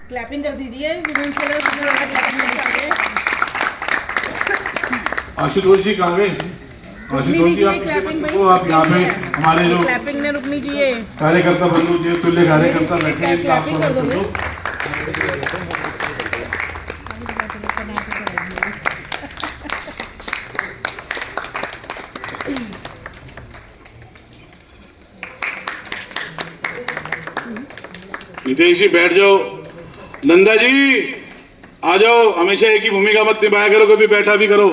Clapping कर दीजिए। आशुतोष जी कहाँ गए? आशुतोष जी आप यहाँ पे हमारे जो क्लैपिंग ने रुकनी चाहिए। कार्यकर्ता बंधु जी तुल्य कार्यकर्ता बैठे हैं, इनका आपको कर दो। नितेश जी बैठ जाओ। नंदा जी आ जाओ, हमेशा एक ही भूमिका मत निभाया करो, कभी बैठा भी करो।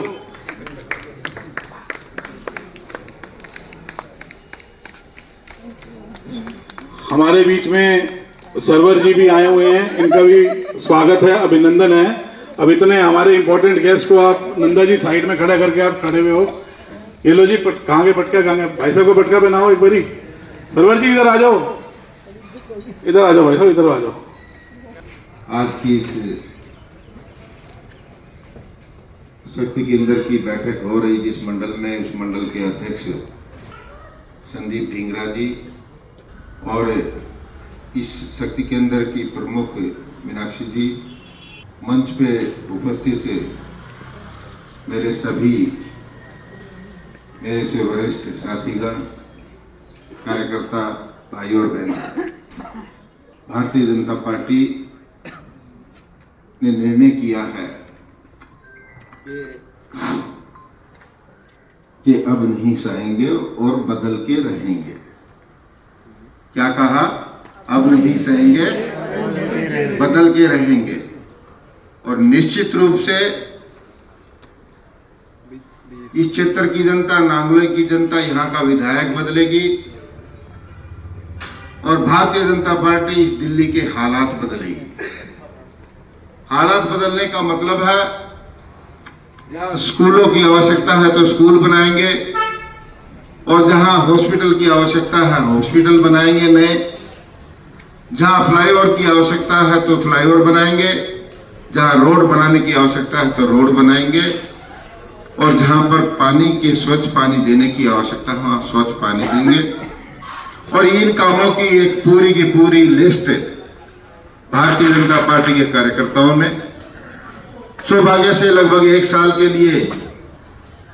हमारे बीच में सरवर जी भी आए हुए हैं, इनका भी स्वागत है, अभिनंदन है। अब इतने हमारे इंपॉर्टेंट गेस्ट को आप नंदा जी साइड में खड़ा करके आप खड़े हुए हो। ये लो जी कहाँ के पटका, कहाँ के भाई साहब को पटका पहनाओ एक बारी। सरवर जी इधर आ जाओ, इधर आ जाओ भाई साहब, इधर आ जाओ। आज की इस शक्ति केंद्र की बैठक हो रही जिस मंडल में, उस मंडल के अध्यक्ष संदीप ढींगरा जी और इस शक्ति केंद्र की प्रमुख मीनाक्षी जी, मंच पे उपस्थित मेरे सभी मेरे से वरिष्ठ साथीगण, कार्यकर्ता भाई और बहन, भारतीय जनता पार्टी ने निर्णय किया है कि अब नहीं सहेंगे और बदल के रहेंगे। क्या कहा? अब नहीं सहेंगे, बदल के रहेंगे। और निश्चित रूप से इस क्षेत्र की जनता, नांगलोई की जनता, यहाँ का विधायक बदलेगी और भारतीय जनता पार्टी इस दिल्ली के हालात बदलेगी। हालात बदलने का मतलब है जहां स्कूलों की आवश्यकता है तो स्कूल बनाएंगे और जहां हॉस्पिटल की आवश्यकता है हॉस्पिटल बनाएंगे नए, जहां फ्लाईओवर की आवश्यकता है तो फ्लाईओवर बनाएंगे, जहां रोड बनाने की आवश्यकता है तो रोड बनाएंगे और जहां पर पानी के स्वच्छ पानी देने की आवश्यकता है वहां स्वच्छ पानी देंगे। और इन कामों की एक पूरी की पूरी लिस्ट भारतीय जनता पार्टी के कार्यकर्ताओं ने, सौभाग्य से लगभग 1 साल के लिए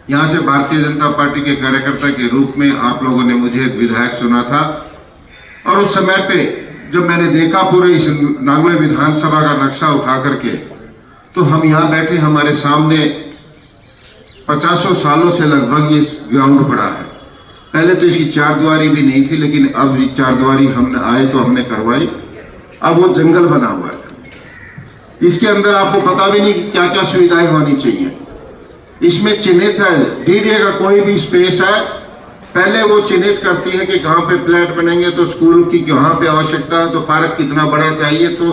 यहां से भारतीय जनता पार्टी के कार्यकर्ता के रूप में आप लोगों ने मुझे एक विधायक चुना था और उस समय पे जब मैंने देखा पूरे इस नांगलोई विधानसभा का नक्शा उठा करके, तो हम यहाँ बैठे, हमारे सामने 50 सालों से लगभग ये ग्राउंड पड़ा है। पहले तो इसकी 4 दीवारी भी नहीं थी, लेकिन अब 4 दीवारी हमने आए तो हमने करवाई। अब वो जंगल बना हुआ है, इसके अंदर आपको पता भी नहीं कि क्या क्या सुविधाएं होनी चाहिए। इसमें चिन्हित है, डीडीए का कोई भी स्पेस है, पहले वो चिन्हित करती है कि कहाँ पे फ्लैट बनेंगे तो स्कूल की कहाँ पे आवश्यकता है, तो पार्क कितना बड़ा चाहिए, तो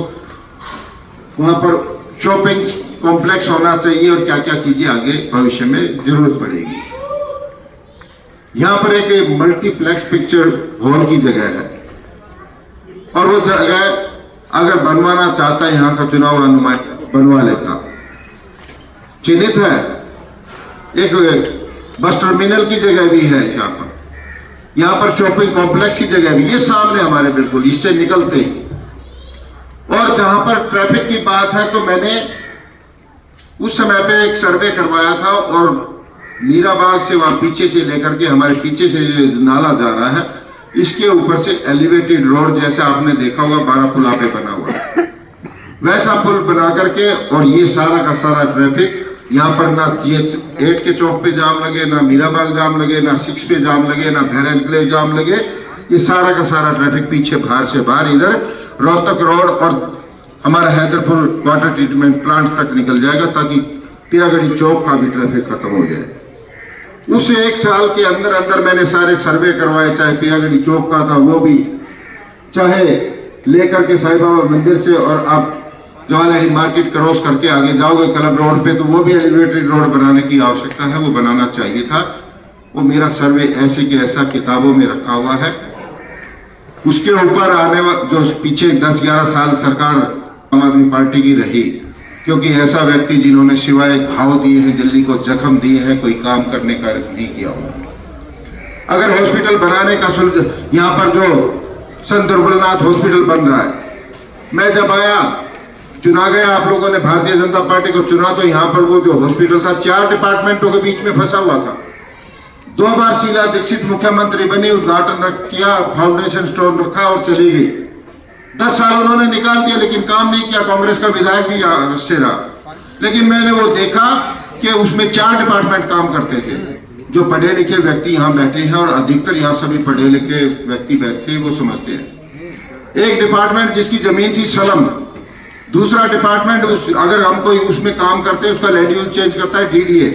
वहाँ पर शॉपिंग कॉम्प्लेक्स होना चाहिए और क्या क्या चीजें आगे भविष्य में जरूरत पड़ेगी। यहाँ पर एक मल्टीप्लेक्स पिक्चर हॉल की जगह है और वो जगह अगर बनवाना चाहता है यहाँ का चुनाव अनुमान बनवा लेता। चिन्हित है, एक बस टर्मिनल की जगह भी है यहाँ पर शॉपिंग कॉम्प्लेक्स की जगह भी, ये सामने हमारे बिल्कुल इससे निकलते ही। और जहां पर ट्रैफिक की बात है तो मैंने उस समय पे एक सर्वे करवाया था और मीरा बाग से वहां पीछे से लेकर के हमारे पीछे से जो नाला जा रहा है, इसके ऊपर से एलिवेटेड रोड जैसे आपने देखा होगा 12 पुल पे बना हुआ है, वैसा पुल बना करके, और ये सारा का सारा ट्रैफिक यहाँ पर ना GH8 के चौक पे जाम लगे, ना मीरा बाग जाम लगे, ना 6 पे जाम लगे, ना भैर एनक्लेव जाम लगे। ये सारा का सारा ट्रैफिक पीछे बाहर से बाहर इधर रोहतक रोड और हमारा हैदरपुर वाटर ट्रीटमेंट प्लांट तक निकल जाएगा, ताकि पीरागढ़ी चौक का भी ट्रैफिक खत्म हो जाए। उस 1 साल के अंदर अंदर मैंने सारे सर्वे करवाए, चाहे पीरागढ़ी चौक का था वो भी, चाहे लेकर के साईं बाबा मंदिर से और आप जवाहरलाल मार्केट क्रॉस करके आगे जाओगे क्लब रोड पे, तो वो भी एलिवेटेड रोड बनाने की आवश्यकता है, वो बनाना चाहिए था। वो मेरा सर्वे ऐसे के ऐसा किताबों में रखा हुआ है। उसके ऊपर आने जो पीछे 10-11 साल सरकार आम आदमी पार्टी की रही, क्योंकि ऐसा व्यक्ति जिन्होंने सिवाय घाव दिए हैं, दिल्ली को जख्म दिए हैं, कोई काम करने का नहीं किया हुआ। अगर हॉस्पिटल बनाने का यहाँ पर जो संत दुर्बलनाथ हॉस्पिटल बन रहा है, मैं जब आया चुना गया, आप लोगों ने भारतीय जनता पार्टी को चुना, तो यहाँ पर वो जो हॉस्पिटल था 4 डिपार्टमेंटों के बीच में फंसा हुआ था। 2 बार शीला दीक्षित मुख्यमंत्री बनी, उद्घाटन किया, फाउंडेशन स्टोन रखा और चली गई। 10 साल उन्होंने निकाल दिया, लेकिन काम नहीं किया। कांग्रेस का विधायक भी से रहा, लेकिन मैंने वो देखा कि उसमें 4 डिपार्टमेंट काम करते थे। जो पढ़े लिखे व्यक्ति यहाँ बैठे हैं, और अधिकतर यहाँ सभी पढ़े लिखे व्यक्ति बैठे हैं, वो समझते हैं। एक डिपार्टमेंट जिसकी जमीन थी सलम, दूसरा डिपार्टमेंट अगर हम कोई उसमें काम करते हैं उसका लैंड यूज चेंज करता है डीडीए,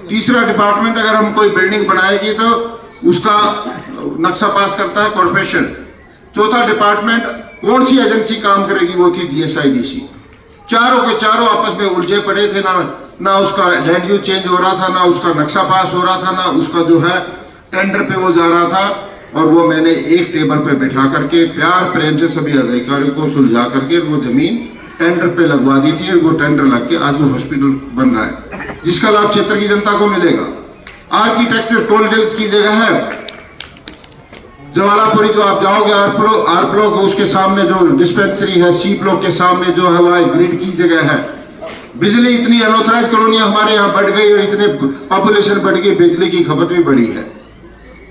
तीसरा डिपार्टमेंट अगर हम कोई बिल्डिंग बनाएगी तो उसका नक्शा पास करता है कॉर्पोरेशन, चौथा डिपार्टमेंट कौन सी एजेंसी काम करेगी वो थी डीएसआईडीसी। चारों के चारों आपस में उलझे पड़े थे, ना उसका लैंड यूज चेंज हो रहा था, ना उसका नक्शा पास हो रहा था, ना उसका जो है टेंडर पे वो जा रहा था। और वो मैंने एक टेबल पे बैठा करके प्यार प्रेम से सभी अधिकारियों को सुलझा करके वो जमीन टेंडर पे लगवा दी थी, और वो टेंडर लग के आज वो हॉस्पिटल बन रहा है, जिसका लाभ क्षेत्र की जनता को मिलेगा। आर्किटेक्चर टोल टैक्स की जगह है जवालापुरी, जो आप जाओगे आर ब्लॉक, उसके सामने जो डिस्पेंसरी है, सी ब्लॉक के सामने जो है वह ग्रिड की जगह है। बिजली इतनी अनऑथराइज कॉलोनियां हमारे यहाँ बढ़ गई, और इतने पॉपुलेशन बढ़ गई, बिजली की खपत भी बढ़ी है।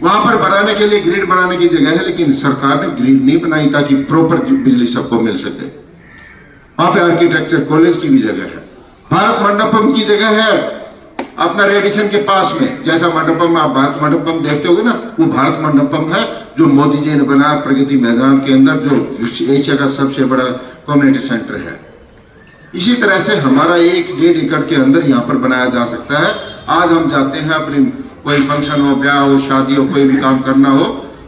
वहां पर बनाने के लिए ग्रिड बनाने की जगह है, लेकिन सरकार ने ग्रिड नहीं बनाई ताकि प्रॉपर बिजली सबको मिल सके। वहां पे आर्किटेक्चर कॉलेज की भी जगह है। भारत मंडपम की जगह है अपना रेडिसन के पास में, जैसा मंडपम आप भारत मंडपम देखते होगे ना, वो भारत मंडपम है जो मोदी जी ने बनाया प्रगति मैदान के अंदर, जो एशिया का सबसे बड़ा कम्युनिटी सेंटर है। इसी तरह से हमारा 1-1.5 एकड़ के अंदर यहाँ पर बनाया जा सकता है। आज हम जाते हैं अपनी कोई फंक्शन हो, ब्याह हो, शादी हो, कोई भी काम करना हो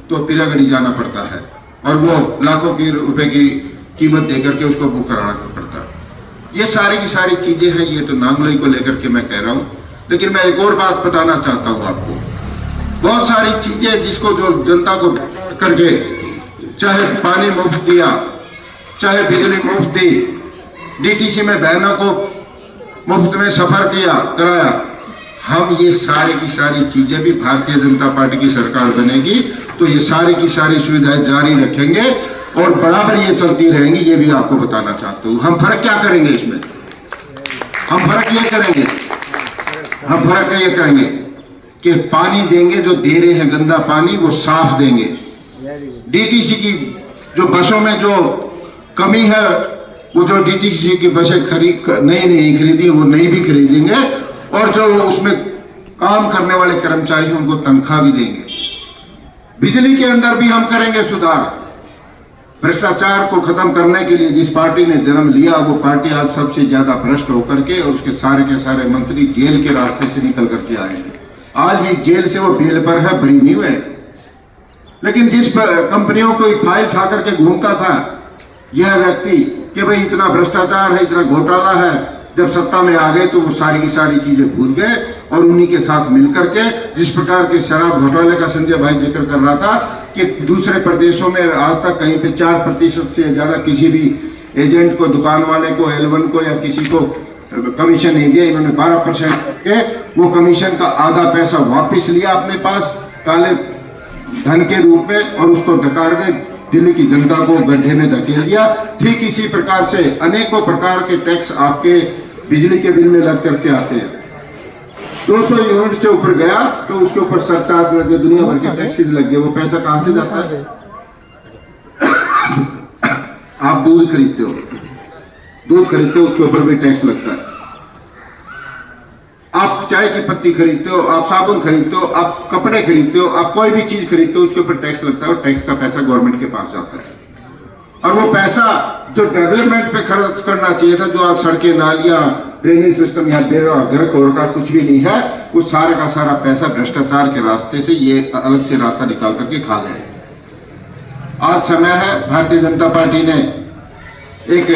तो पीरागढ़ी जाना पड़ता है, और वो लाखों की रुपए की कीमत देकर के उसको बुक कराना पड़ता है। ये सारी की सारी चीजें हैं, ये तो नांगलोई को लेकर के मैं कह रहा हूँ। लेकिन मैं एक और बात बताना चाहता हूँ आपको, बहुत सारी चीजें जिसको जो जनता को करके, चाहे पानी मुफ्त दिया, चाहे बिजली मुफ्त दी, डीटीसी में बहनों को मुफ्त में सफर कराया, हम ये सारी की सारी चीजें भी भारतीय जनता पार्टी की सरकार बनेगी तो ये सारी की सारी सुविधाएं जारी रखेंगे और बराबर ये चलती रहेंगी। ये भी आपको बताना चाहता हूँ। हम फर्क क्या करेंगे इसमें? हम फर्क ये करेंगे कि पानी देंगे, जो दे रहे हैं गंदा पानी वो साफ देंगे। डीटीसी की जो बसों में जो कमी है, वो जो डीटीसी की बसें नहीं खरीदी, वो नई भी खरीदेंगे, और जो उसमें काम करने वाले कर्मचारी हैं उनको तनख्वाह भी देंगे। बिजली के अंदर भी हम करेंगे सुधार। भ्रष्टाचार को खत्म करने के लिए जिस पार्टी ने जन्म लिया, वो पार्टी आज सबसे ज्यादा भ्रष्ट होकर के, और उसके सारे के सारे मंत्री जेल के रास्ते से निकल करके आए हैं। आज भी जेल से वो बेल पर है, बरी नहीं हुए। लेकिन जिस कंपनियों को फाइल उठा करके घूमता था यह व्यक्ति कि भाई इतना भ्रष्टाचार है, इतना घोटाला है, जब सत्ता में आ गए तो वो सारी की सारी चीजें भूल गए, और उन्हीं के साथ मिलकर के जिस प्रकार के शराब घोटाले का संजय भाई जिक्र कर रहा था कि दूसरे प्रदेशों में आज तक कहीं पे 4% से ज्यादा किसी भी एजेंट को, दुकान वाले को, L1 को या किसी को कमीशन नहीं दिया। इन्होंने 12% के वो कमीशन का आधा पैसा वापस लिया अपने पास काले धन के रूप में, और उसको डकार के दिल्ली की जनता को गड्ढे में धकेल दिया। ठीक इसी प्रकार से अनेकों प्रकार के टैक्स आपके बिजली के बिल में लग करके आते हैं। 200 यूनिट से ऊपर गया तो उसके ऊपर सरचार्ज लगे, दुनिया भर के टैक्सेस लग गए। वो पैसा कहां से जाता है? आप दूध खरीदते हो, उसके ऊपर भी टैक्स लगता है। आप चाय की पत्ती खरीदते हो, आप साबुन खरीदते हो, आप कपड़े खरीदते हो, आप कोई भी चीज खरीदते हो, उसके ऊपर टैक्स लगता है, और टैक्स का पैसा गवर्नमेंट के पास जाता है। और वो पैसा जो डेवलपमेंट पे खर्च करना चाहिए था, जो आज सड़कें, नालियां, ड्रेनेज सिस्टम या घर का कुछ भी नहीं है, वो सारा का सारा पैसा भ्रष्टाचार के रास्ते से ये अलग से रास्ता निकाल करके खा गए। आज समय है, भारतीय जनता पार्टी ने एक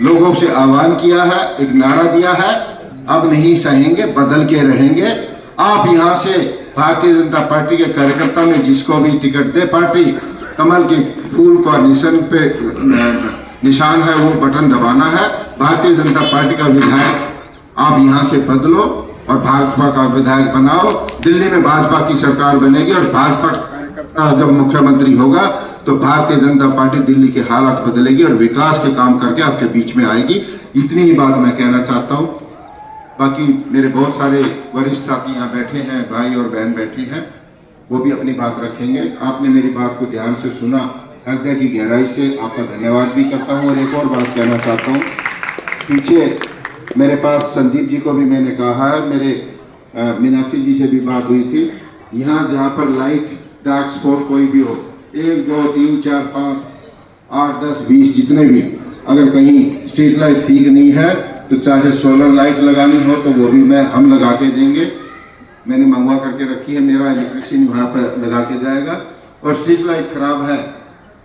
लोगों से आह्वान किया है, एक नारा दिया है, अब नहीं सहेंगे, बदल के रहेंगे। आप यहां से भारतीय जनता पार्टी के कार्यकर्ता में जिसको भी टिकट दे पार्टी, कमल के फूल का निशान है, वो बटन दबाना है। भारतीय जनता पार्टी का विधायक आप यहां से बदलो और भाजपा का विधायक बनाओ। दिल्ली में भाजपा की सरकार बनेगी, और भाजपा कार्यकर्ता जब मुख्यमंत्री होगा तो भारतीय जनता पार्टी दिल्ली के हालात बदलेगी और विकास के काम करके आपके बीच में आएगी। इतनी ही बात मैं कहना चाहता हूँ। बाकी मेरे बहुत सारे वरिष्ठ साथी यहाँ बैठे हैं, भाई और बहन बैठे हैं, वो भी अपनी बात रखेंगे। आपने मेरी बात को ध्यान से सुना, हृदय की गहराई से आपका धन्यवाद भी करता हूँ। और एक और बात कहना चाहता हूँ, पीछे मेरे पास संदीप जी को भी मैंने कहा है, मेरे मीनाक्षी जी से भी बात हुई थी, यहाँ जहाँ पर लाइट डार्क स्पॉट कोई भी हो, 1 2 3 4 5 8 10 20 जितने भी, अगर कहीं स्ट्रीट लाइट ठीक नहीं है तो चाहे सोलर लाइट लगानी हो तो वो भी हम लगा के देंगे। मैंने मंगवा करके रखी है, मेरा इलेक्ट्रिशियन वहाँ पर लगा के जाएगा। और स्ट्रीट लाइट खराब है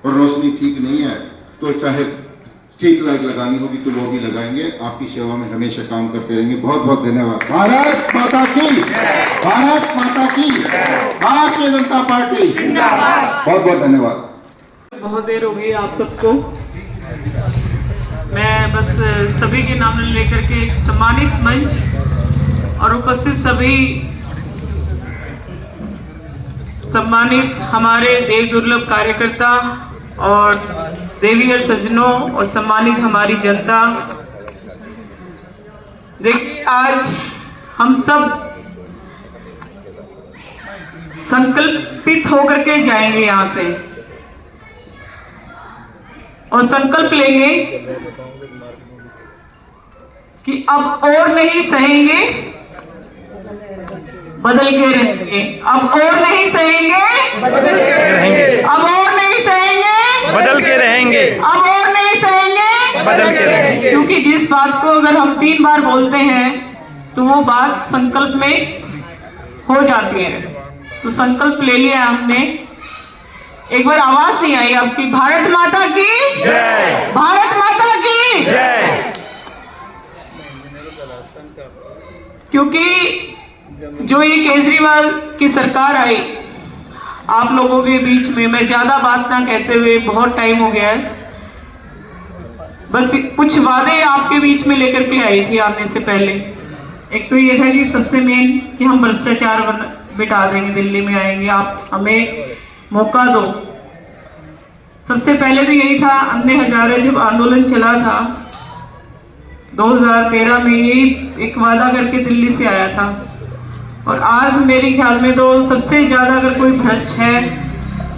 और रोशनी ठीक नहीं है तो चाहे स्ट्रीट लाइट लगानी होगी तो वो भी लगाएंगे। आपकी सेवा में हमेशा काम करते रहेंगे। बहुत बहुत धन्यवाद। भारत माता की, भारत माता की, भारतीय जनता पार्टी बहुत बहुत धन्यवाद। बहुत देर हो गई आप सबको। मैं बस सभी के नाम लेकर के सम्मानित मंच और उपस्थित सभी सम्मानित हमारे देव दुर्लभ कार्यकर्ता और देवी और सज्जनों और सम्मानित हमारी जनता, देखिए आज हम सब संकल्पित होकर के जाएंगे यहाँ से और संकल्प लेंगे कि अब और नहीं सहेंगे, बदल के रहेंगे। अब और नहीं सहेंगे, बदल के रहेंगे। अब और नहीं सहेंगे, बदल के रहेंगे। अब और नहीं सहेंगे, बदल के रहेंगे। क्योंकि जिस बात को अगर हम 3 बार बोलते हैं तो वो बात संकल्प में हो जाती है। तो संकल्प ले लिया हमने। एक बार आवाज नहीं आई आपकी, भारत माता की जय, भारत माता की जय। क्योंकि जो ये केजरीवाल की सरकार आई आप लोगों के बीच में, मैं ज्यादा बात ना कहते हुए, बहुत टाइम हो गया है, बस कुछ वादे आपके बीच में लेकर के आई थी आने से पहले। एक तो ये था कि सबसे मेन कि हम भ्रष्टाचार बिठा देंगे, दिल्ली में आएंगे, आप हमें मौका दो। सबसे पहले तो यही था। अन्य हजारे जब आंदोलन चला था 2013 में, यही एक वादा करके दिल्ली से आया था। और आज मेरे ख्याल में तो सबसे ज्यादा अगर कोई भ्रष्ट है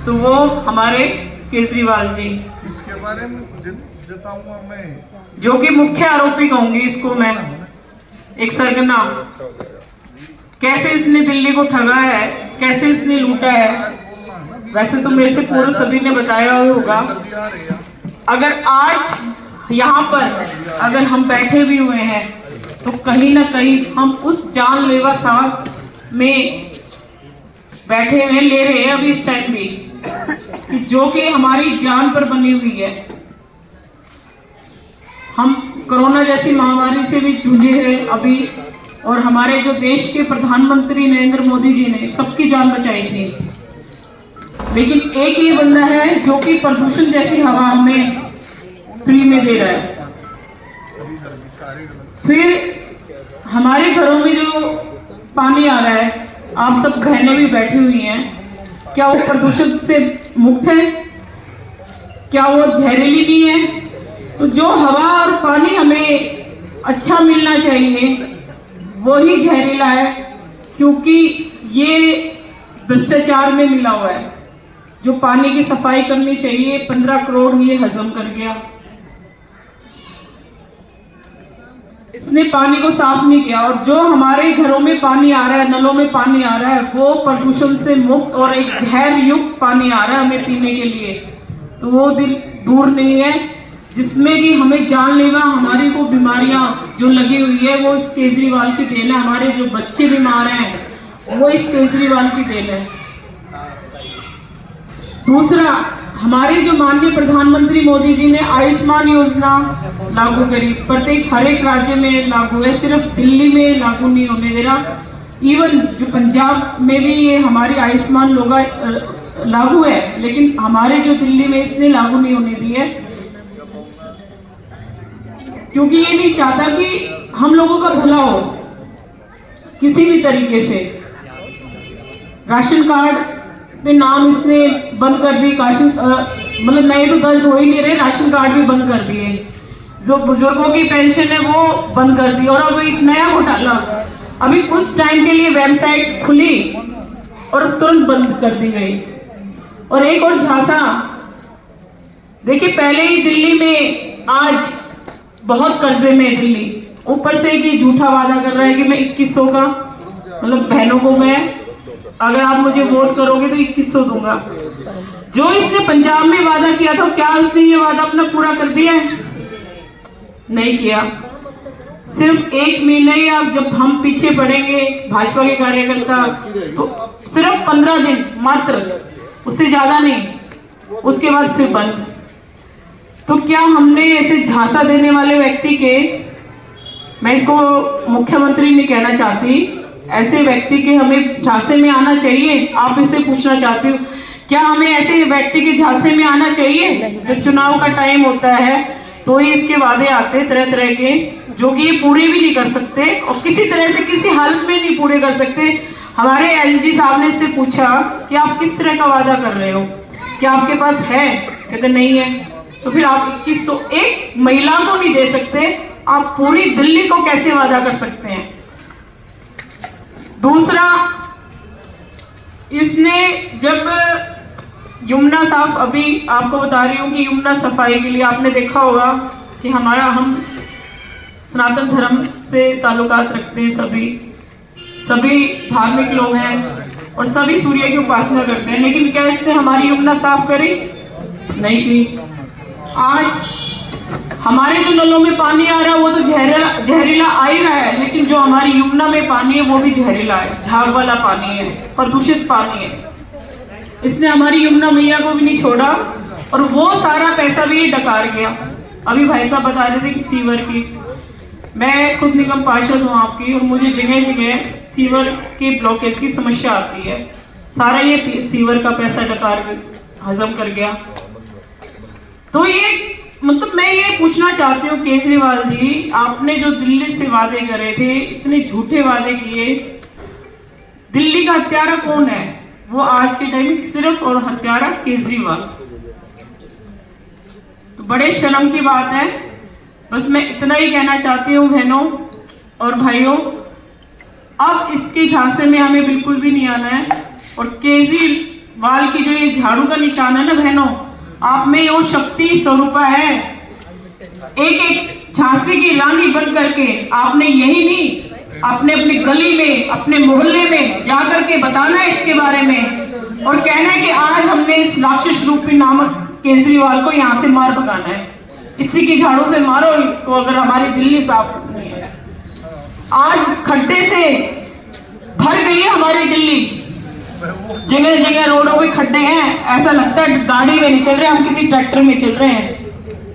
तो वो हमारे केजरीवाल जी, इसके बारे में जताऊंगा मैं, जो कि मुख्य आरोपी कहूंगी इसको मैं, एक सरगना। कैसे इसने दिल्ली को ठगा है, कैसे इसने लूटा है, वैसे तो मेरे से पूर्व सभी ने बताया होगा। अगर आज यहाँ पर अगर हम बैठे भी हुए हैं तो कहीं ना कहीं हम उस जानलेवा सांस में बैठे हुए ले रहे हैं अभी इस टाइम भी, जो कि हमारी जान पर बनी हुई है। हम कोरोना जैसी महामारी से भी जूझे हैं अभी, और हमारे जो देश के प्रधानमंत्री नरेंद्र मोदी जी ने सबकी जान बचाई थी। लेकिन एक ही बंदा है जो कि प्रदूषण जैसी हवा हमें फ्री में दे रहा है। फिर हमारे घरों में जो पानी आ रहा है, आप सब बहनें भी बैठी हुई हैं, क्या वो प्रदूषण से मुक्त है? क्या वो जहरीली नहीं है? तो जो हवा और पानी हमें अच्छा मिलना चाहिए वो ही जहरीला है, क्योंकि ये भ्रष्टाचार में मिला हुआ है। जो पानी की सफाई करनी चाहिए 15 करोड़ ये हजम कर गया, इसने पानी को साफ नहीं किया। और जो हमारे घरों में पानी आ रहा है, नलों में पानी आ रहा है, वो प्रदूषण से मुक्त और एक जहर युक्त पानी आ रहा है हमें पीने के लिए। तो वो दिल दूर नहीं है, जिसमें कि हमें जानलेवा हमारी को बीमारियां जो लगी हुई है वो इस केजरीवाल की देन है। हमारे जो बच्चे बीमार हैं वो इस केजरीवाल की देन है। दूसरा, हमारे जो माननीय प्रधानमंत्री मोदी जी ने आयुष्मान योजना लागू करी, प्रत्येक हर एक राज्य में लागू है, सिर्फ दिल्ली में लागू नहीं होने दे रहा। इवन जो पंजाब में भी ये हमारी आयुष्मान लागू है, लेकिन हमारे जो दिल्ली में इसने लागू नहीं होने दी है, क्योंकि ये नहीं चाहता कि हम लोगों का भला हो किसी भी तरीके से। राशन कार्ड में नाम इसने बंद कर दिए, मतलब नए तो दर्ज हो ही नहीं रहे, राशन कार्ड भी बंद कर दिए, जो बुजुर्गों की पेंशन है वो बंद कर दी। और अब एक नया घोटाला, अभी कुछ टाइम के लिए वेबसाइट खुली और तुरंत बंद कर दी गई। और एक और झांसा, देखिए पहले ही दिल्ली में आज बहुत कर्जे में है दिल्ली, ऊपर से कि झूठा वादा कर रहा है कि मैं 2100 का, मतलब बहनों को मैं अगर आप मुझे वोट करोगे तो 2100 दूंगा। जो इसने पंजाब में वादा किया था, क्या उसने ये वादा अपना पूरा कर दिया है? नहीं किया। सिर्फ 1 महीने या जब हम पीछे पड़ेंगे भाजपा के कार्यकर्ता, तो सिर्फ 15 दिन मात्र, उससे ज्यादा नहीं, उसके बाद फिर बंद। तो क्या हमने ऐसे झांसा देने वाले व्यक्ति के, मैं इसको मुख्यमंत्री नहीं कहना चाहती, ऐसे व्यक्ति के हमें झांसे में आना चाहिए? आप इससे पूछना चाहती हूँ, क्या हमें ऐसे व्यक्ति के झांसे में आना चाहिए? जब चुनाव का टाइम होता है तो ही इसके वादे आते तरह तरह के, जो कि ये पूरे भी नहीं कर सकते और किसी तरह से किसी हालत में नहीं पूरे कर सकते। हमारे एलजी साहब ने इससे पूछा कि आप किस तरह का वादा कर रहे हो, क्या आपके पास है? कहते नहीं है। तो फिर आप 2100 एक महिला को नहीं दे सकते, आप पूरी दिल्ली को कैसे वादा कर सकते हैं? दूसरा, इसने जब यमुना साफ, अभी आपको बता रही हूँ कि यमुना सफाई के लिए आपने देखा होगा कि हम सनातन धर्म से ताल्लुकात रखते हैं, सभी धार्मिक लोग हैं और सभी सूर्य की उपासना करते हैं, लेकिन क्या इसने हमारी यमुना साफ करी? नहीं की। आज हमारे जो नलों में पानी आ रहा है वो तो जहरीला आ ही रहा है, लेकिन जो हमारी यमुना में पानी है वो भी जहरीला है, झाग वाला पानी है, प्रदूषित पानी है। इसने हमारी यमुना मैया को भी नहीं छोड़ा और वो सारा पैसा भी डकार गया। अभी भाई साहब बता रहे थे कि सीवर की, मैं खुद निगम पार्षद हूँ आपकी, और मुझे जगह जगह सीवर के ब्लॉकेज की समस्या आती है। सारा ये सीवर का पैसा डकार हजम कर गया। तो ये मतलब मैं ये पूछना चाहती हूँ केजरीवाल जी, आपने जो दिल्ली से वादे करे थे, इतने झूठे वादे किए, दिल्ली का हत्यारा कौन है? वो आज के टाइम में सिर्फ और हत्यारा केजरीवाल। तो बड़े शर्म की बात है। बस मैं इतना ही कहना चाहती हूँ बहनों और भाइयों, अब इसके झांसे में हमें बिल्कुल भी नहीं आना है। और केजरीवाल की जो ये झाड़ू का निशान है ना बहनों, आप में वो शक्ति स्वरूपा है। एक झांसी की रानी बन करके आपने यही नहीं, अपने अपनी गली में, अपने मोहल्ले में जाकर के बताना है इसके बारे में, और कहना है कि आज हमने इस राक्षस रूपी नामक केजरीवाल को यहाँ से मार भगाना है। इसी की झाड़ू से मारो इसको, अगर हमारी दिल्ली साफ करनी है। आज खड्डे से भर गई है हमारी दिल्ली, जगह जगह रोडों पे खड्डे हैं, ऐसा लगता है गाड़ी में नहीं चल रहे, हम किसी ट्रैक्टर में चल रहे हैं।